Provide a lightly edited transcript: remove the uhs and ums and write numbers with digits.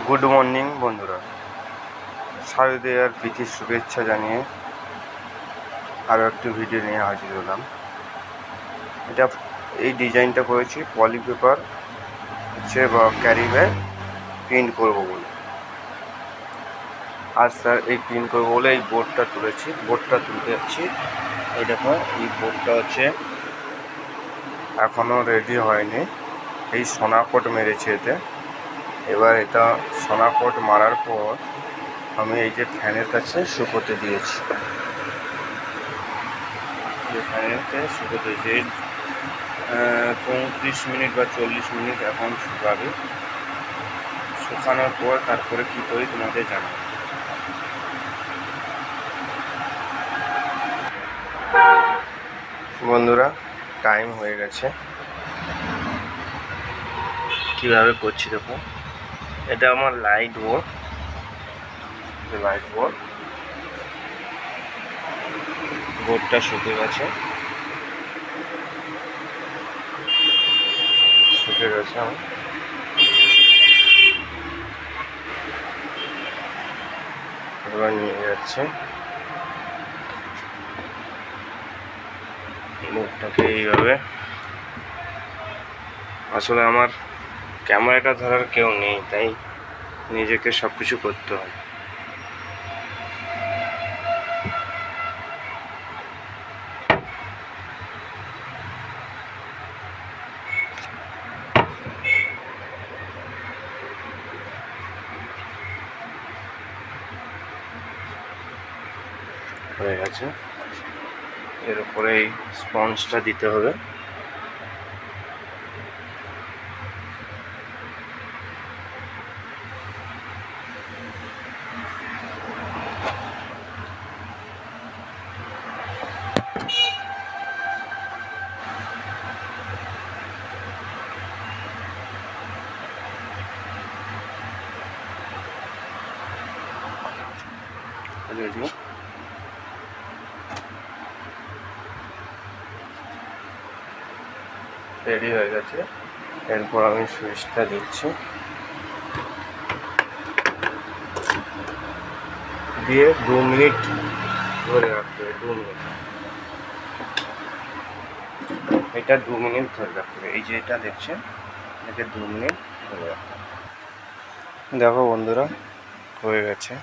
Good morning বন্ধুরা, শারদীয় আর প্রীতির শুভেচ্ছা জানিয়ে আরও একটি ভিডিও নিয়ে হাজির হলাম। এই ডিজাইনটা করেছি পলি পেপার হচ্ছে বা ক্যারি ব্যাগ প্রিন্ট করবো বলে। আর স্যার এই প্রিন্ট করবো বলে এই বোর্ডটা তুলতে যাচ্ছি। এই দেখো, এই বোর্ডটা হচ্ছে এখনও রেডি হয়নি। এই সোনা কোট মেরেছে এতে। এবার এটা সোনা কোট মারার পর আমি এই যে ফ্যানের কাছে শুকোতে দিয়েছি। ফ্যানেতে শুকোতে দিয়েছি 35 মিনিট বা 40 মিনিট এখন শুকাবে। শুকানোর পর তারপরে কী করি তোমাদের জানাবো। বন্ধুরা, টাইম হয়ে গেছে। কীভাবে করছি দেখো, এটা আমার লাইট বোর্ডটা শুকে গেছে আমার। এবার নিয়ে যাচ্ছে বোর্ডটাকে এইভাবে। আসলে আমার ক্যামেরাটা ধরার কেউ নেই, তাই নিজেকে সব কিছু করতে হয়। হয়ে গেছে। এর উপরে এই স্পঞ্জটা দিতে হবে। রেডি হয়ে গেছে। এরপর আমি সুইচটা দিচ্ছি, দিয়ে 2 মিনিট ধরে রাখতে হবে। 2 মিনিট, এটা 2 মিনিট ধরে রাখতে হবে। এই যে এটা দেখছেন, এটাকে 2 মিনিট ধরে রাখতে হবে। দেখো বন্ধুরা, হয়ে গেছে।